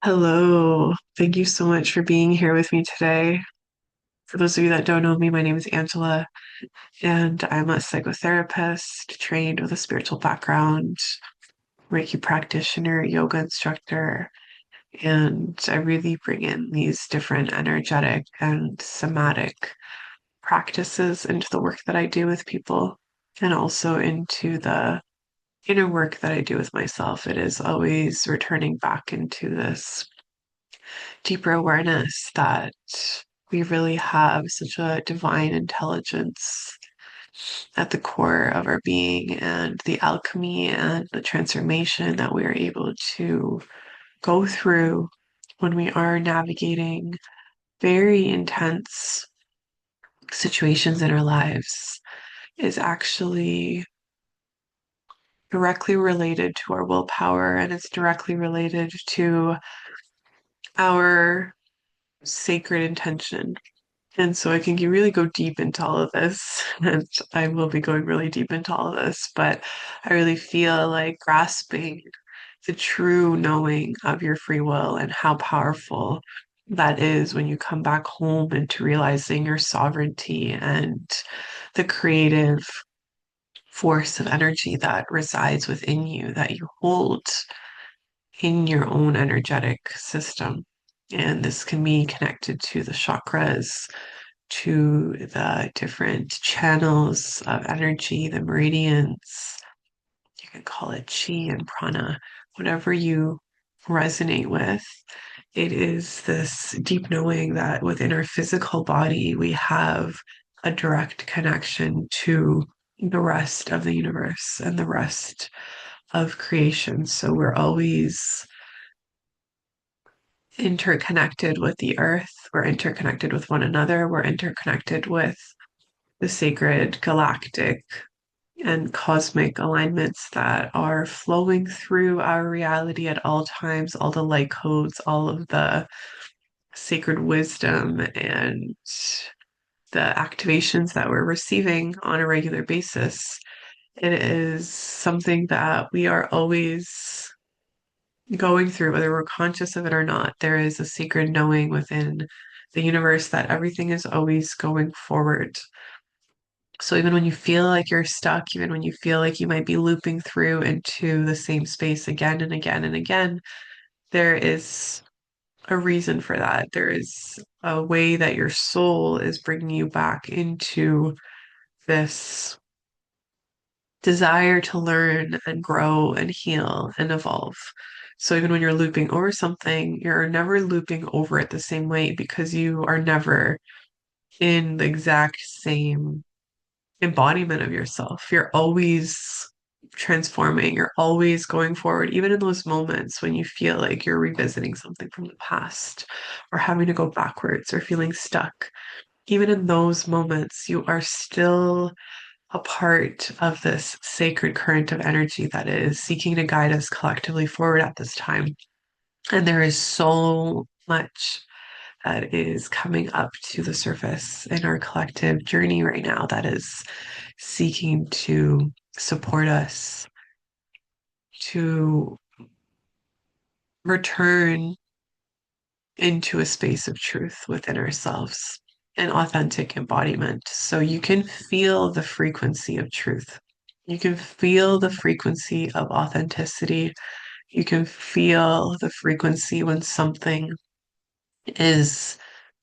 Hello. Thank you so much for being here with me today. For those of you that don't know me, my name is Andjela, and I'm a psychotherapist trained with a spiritual background, Reiki practitioner, yoga instructor, and I really bring in these different energetic and somatic practices into the work that I do with people and also into the inner work that I do with myself. It is always returning back into this deeper awareness that we really have such a divine intelligence at the core of our being and the alchemy and the transformation that we are able to go through when we are navigating very intense situations in our lives is actually directly related to our willpower and it's directly related to our sacred intention. And so I can really go deep into all of this, and I will be going really deep into all of this, but I really feel like grasping the true knowing of your free will and how powerful that is when you come back home into realizing your sovereignty and the creative force of energy that resides within you that you hold in your own energetic system. And this can be connected to the chakras, to the different channels of energy, the meridians. You can call it chi and prana, whatever you resonate with. It is this deep knowing that within our physical body, we have a direct connection to the rest of the universe and the rest of creation. So we're always interconnected with the earth. We're interconnected with one another. We're interconnected with the sacred galactic and cosmic alignments that are flowing through our reality at all times, all the light codes, all of the sacred wisdom and the activations that we're receiving on a regular basis. It is something that we are always going through, whether we're conscious of it or not. There is a sacred knowing within the universe that everything is always going forward. So even when you feel like you're stuck, even when you feel like you might be looping through into the same space again and again and again, there is a reason for that. There is a way that your soul is bringing you back into this desire to learn and grow and heal and evolve. So even when you're looping over something, you're never looping over it the same way because you are never in the exact same embodiment of yourself. You're always transforming, you're always going forward, even in those moments when you feel like you're revisiting something from the past or having to go backwards or feeling stuck. Even in those moments, you are still a part of this sacred current of energy that is seeking to guide us collectively forward at this time. And there is so much that is coming up to the surface in our collective journey right now that is seeking to support us to return into a space of truth within ourselves, an authentic embodiment. So you can feel the frequency of truth. You can feel the frequency of authenticity. You can feel the frequency when something is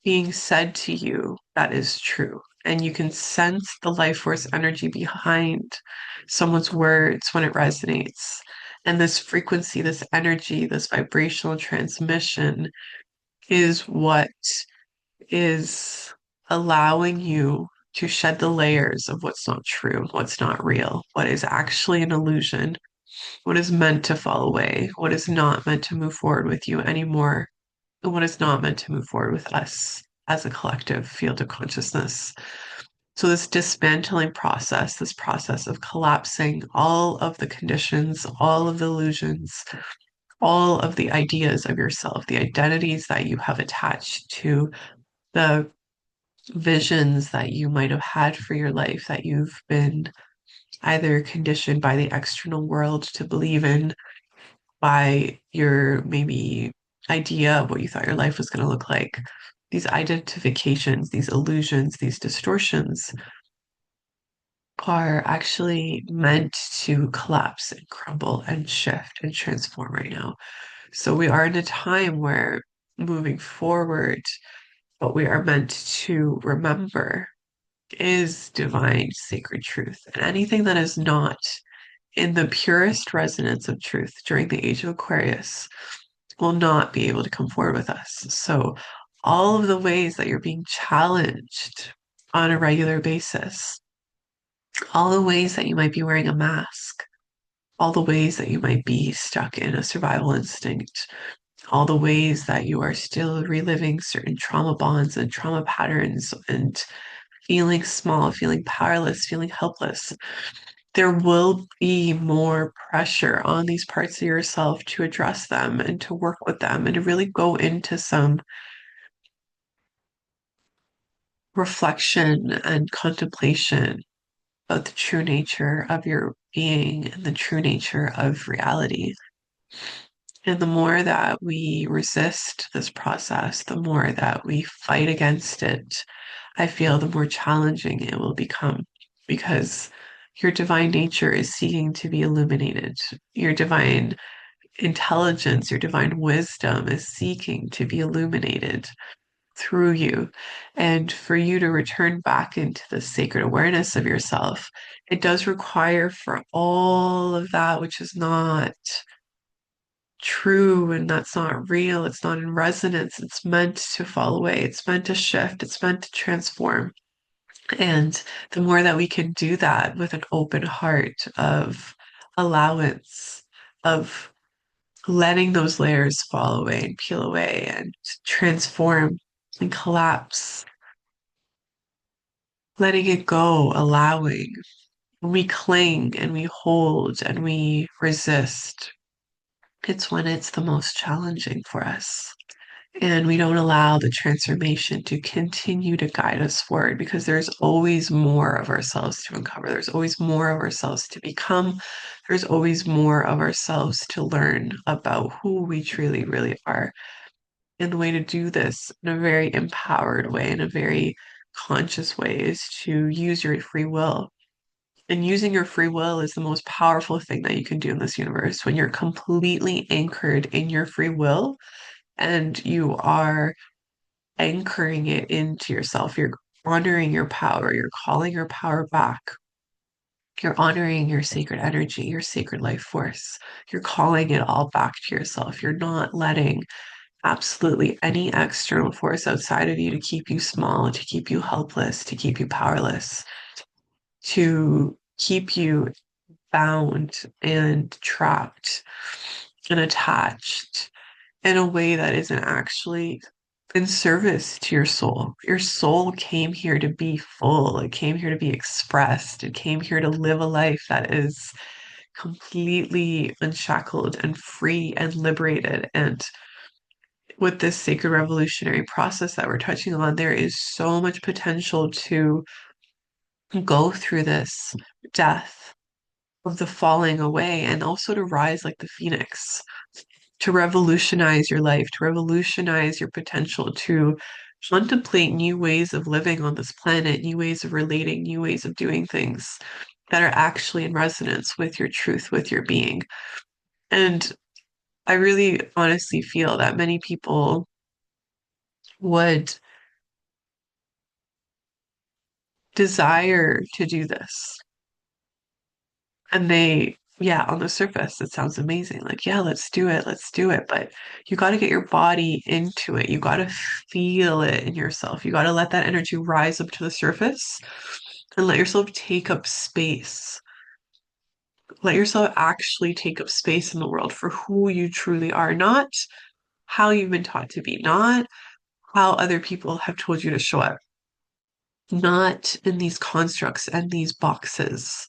being said to you that is true. And you can sense the life force energy behind someone's words when it resonates. And this frequency, this energy, this vibrational transmission is what is allowing you to shed the layers of what's not true, what's not real, what is actually an illusion, what is meant to fall away, what is not meant to move forward with you anymore, and what is not meant to move forward with us as a collective field of consciousness. So, this dismantling process, this process of collapsing all of the conditions, all of the illusions, all of the ideas of yourself, the identities that you have attached to the visions that you might have had for your life that you've been either conditioned by the external world to believe in, by your maybe idea of what you thought your life was going to look like, these identifications, these illusions, these distortions are actually meant to collapse and crumble and shift and transform right now. So we are in a time where moving forward, what we are meant to remember is divine sacred truth. And anything that is not in the purest resonance of truth during the age of Aquarius will not be able to come forward with us. So all of the ways that you're being challenged on a regular basis, all the ways that you might be wearing a mask, all the ways that you might be stuck in a survival instinct, all the ways that you are still reliving certain trauma bonds and trauma patterns and feeling small, feeling powerless, feeling helpless. There will be more pressure on these parts of yourself to address them and to work with them and to really go into some reflection and contemplation about the true nature of your being and the true nature of reality. And the more that we resist this process, the more that we fight against it, I feel the more challenging it will become because your divine nature is seeking to be illuminated. Your divine intelligence, your divine wisdom is seeking to be illuminated through you. And for you to return back into the sacred awareness of yourself, it does require for all of that which is not true and that's not real, it's not in resonance, it's meant to fall away, it's meant to shift, it's meant to transform. And the more that we can do that with an open heart of allowance, of letting those layers fall away and peel away and transform and collapse, letting it go, allowing. When we cling and we hold and we resist, it's when it's the most challenging for us. And we don't allow the transformation to continue to guide us forward because there's always more of ourselves to uncover. There's always more of ourselves to become. There's always more of ourselves to learn about who we truly, really are. And the way to do this in a very empowered way, in a very conscious way, is to use your free will. And using your free will is the most powerful thing that you can do in this universe when you're completely anchored in your free will and you are anchoring it into yourself. You're honoring your power. You're calling your power back. You're honoring your sacred energy, your sacred life force. You're calling it all back to yourself. You're not letting absolutely any external force outside of you to keep you small, to keep you helpless, to keep you powerless, to keep you bound and trapped and attached in a way that isn't actually in service to your soul. Your soul came here to be full. It came here to be expressed. It came here to live a life that is completely unshackled and free and liberated. And with this sacred revolutionary process that we're touching on, there is so much potential to go through this death of the falling away and also to rise like the phoenix, to revolutionize your life, to revolutionize your potential, to contemplate new ways of living on this planet, new ways of relating, new ways of doing things that are actually in resonance with your truth, with your being. And I really honestly feel that many people would desire to do this. And they, yeah, on the surface, it sounds amazing. Like, yeah, let's do it. Let's do it. But you got to get your body into it. You got to feel it in yourself. You got to let that energy rise up to the surface and let yourself take up space. Let yourself actually take up space in the world for who you truly are, not how you've been taught to be, not how other people have told you to show up, not in these constructs and these boxes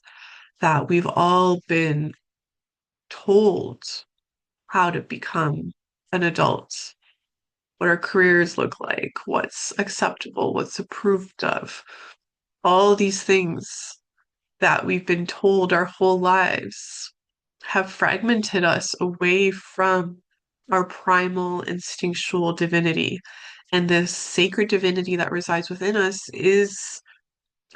that we've all been told how to become an adult, what our careers look like, what's acceptable, what's approved of. All these things that we've been told our whole lives have fragmented us away from our primal instinctual divinity. And this sacred divinity that resides within us is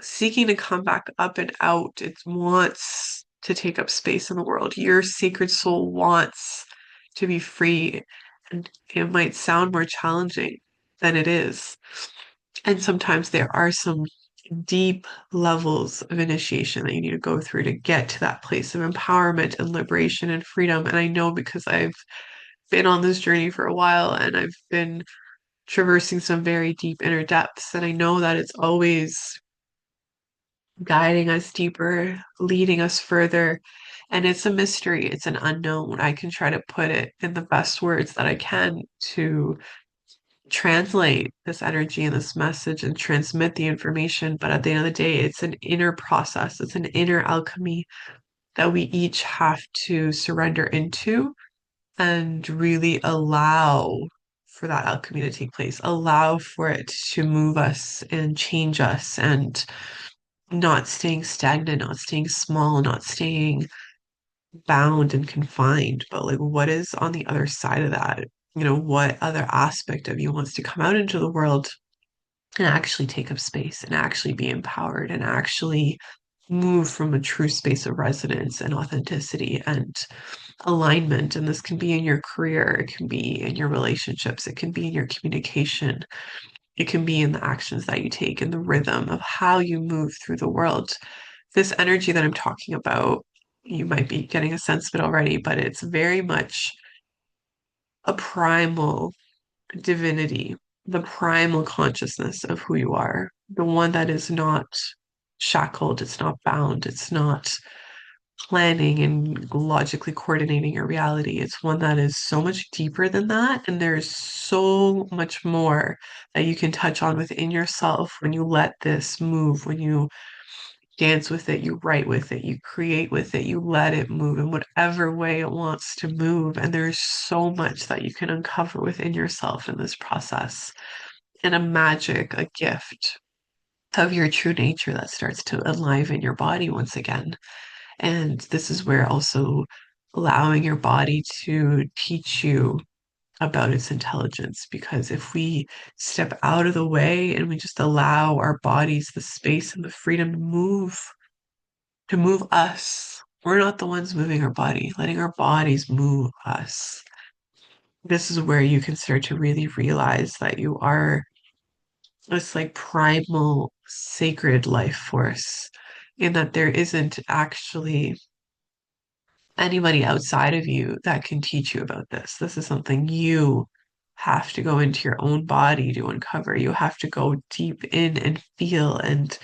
seeking to come back up and out. It wants to take up space in the world. Your sacred soul wants to be free. And it might sound more challenging than it is. And sometimes there are some deep levels of initiation that you need to go through to get to that place of empowerment and liberation and freedom. And I know because I've been on this journey for a while and I've been traversing some very deep inner depths. And I know that it's always guiding us deeper, leading us further. And it's a mystery, it's an unknown. I can try to put it in the best words that I can to translate this energy and this message and transmit the information. But at the end of the day, it's an inner process, it's an inner alchemy that we each have to surrender into and really allow for that alchemy to take place, allow for it to move us and change us and not staying stagnant, not staying small, not staying bound and confined, but like what is on the other side of that? You know, what other aspect of you wants to come out into the world and actually take up space and actually be empowered and actually move from a true space of resonance and authenticity and alignment. And this can be in your career, it can be in your relationships, it can be in your communication, it can be in the actions that you take, in the rhythm of how you move through the world. This energy that I'm talking about, you might be getting a sense of it already, but it's very much a primal divinity, the primal consciousness of who you are, the one that is not shackled, it's not bound, it's not planning and logically coordinating your reality. It's one that is so much deeper than that. And there's so much more that you can touch on within yourself when you let this move, when you dance with it, you write with it, you create with it, you let it move in whatever way it wants to move. And there's so much that you can uncover within yourself in this process. And a magic, a gift of your true nature that starts to enliven your body once again. And this is where also allowing your body to teach you about its intelligence. Because if we step out of the way and we just allow our bodies the space and the freedom to move us, we're not the ones moving our body, letting our bodies move us. This is where you can start to really realize that you are this like primal sacred life force, and that there isn't actually anybody outside of you that can teach you about this. This is something you have to go into your own body to uncover. You have to go deep in and feel and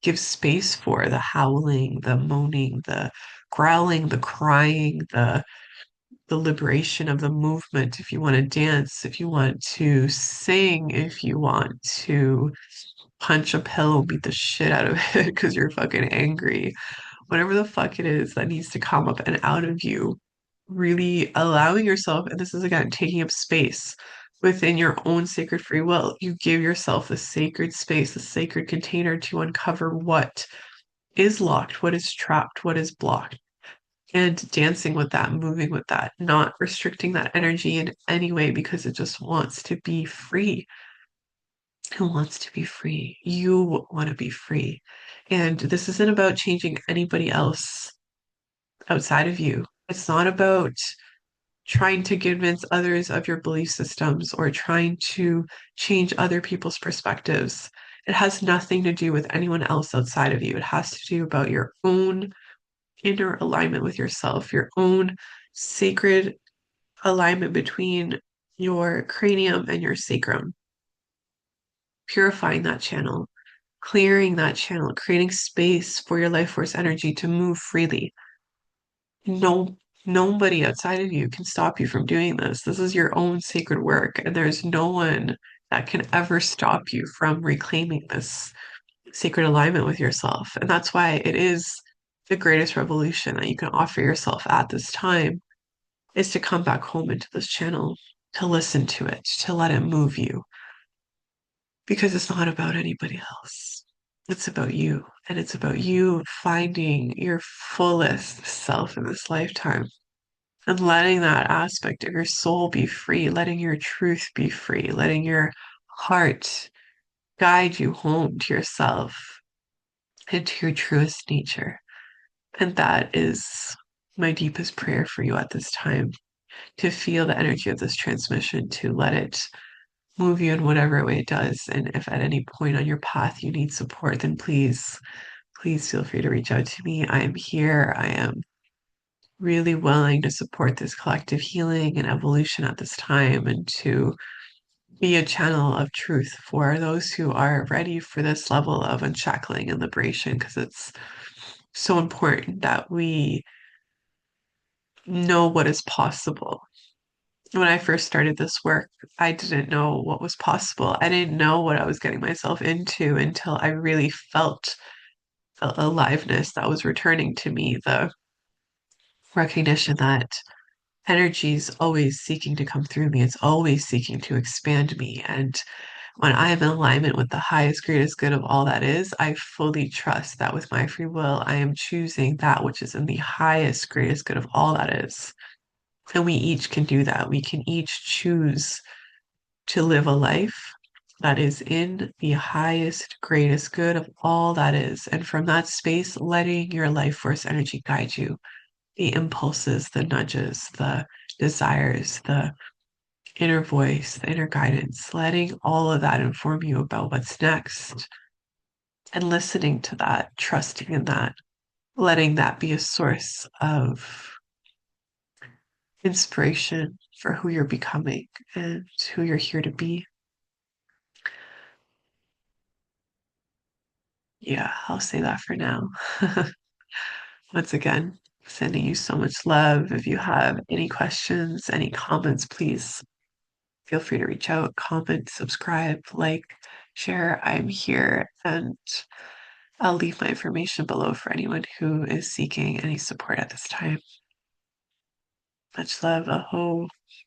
give space for the howling, the moaning, the growling, the crying, the liberation of the movement. If you want to dance, if you want to sing, if you want to punch a pillow, beat the shit out of it because you're fucking angry, whatever the fuck it is that needs to come up and out of you, really allowing yourself, and this is again taking up space within your own sacred free will. You give yourself the sacred space, the sacred container to uncover what is locked, what is trapped, what is blocked, and dancing with that, moving with that, not restricting that energy in any way because it just wants to be free. Who wants to be free? You want to be free. And this isn't about changing anybody else outside of you. It's not about trying to convince others of your belief systems or trying to change other people's perspectives. It has nothing to do with anyone else outside of you. It has to do about your own inner alignment with yourself, your own sacred alignment between your cranium and your sacrum, purifying that channel, clearing that channel, creating space for your life force energy to move freely. No, nobody outside of you can stop you from doing this. This is your own sacred work, and there's no one that can ever stop you from reclaiming this sacred alignment with yourself. And that's why it is the greatest revolution that you can offer yourself at this time is to come back home into this channel, to listen to it, to let it move you, because it's not about anybody else. It's about you, and it's about you finding your fullest self in this lifetime. and letting that aspect of your soul be free, letting your truth be free, letting your heart guide you home to yourself and to your truest nature. And that is my deepest prayer for you at this time, to feel the energy of this transmission, to let it move you in whatever way it does. And if at any point on your path you need support, then please feel free to reach out to me. I am here. I am really willing to support this collective healing and evolution at this time and to be a channel of truth for those who are ready for this level of unshackling and liberation, because it's so important that we know what is possible. When I first started this work, I didn't know what was possible. I didn't know what I was getting myself into until I really felt the aliveness that was returning to me, the recognition that energy is always seeking to come through me. It's always seeking to expand me. And when I am in alignment with the highest, greatest good of all that is, I fully trust that with my free will, I am choosing that which is in the highest, greatest good of all that is. And we each can do that. We can each choose to live a life that is in the highest, greatest good of all that is. And from that space, letting your life force energy guide you, the impulses, the nudges, the desires, the inner voice, the inner guidance, letting all of that inform you about what's next and listening to that, trusting in that, letting that be a source of inspiration for who you're becoming and who you're here to be. Yeah, I'll say that for now. Once again, sending you so much love. If you have any questions, any comments, please feel free to reach out, comment, subscribe, like, share. I'm here, and I'll leave my information below for anyone who is seeking any support at this time. Much love. Aho.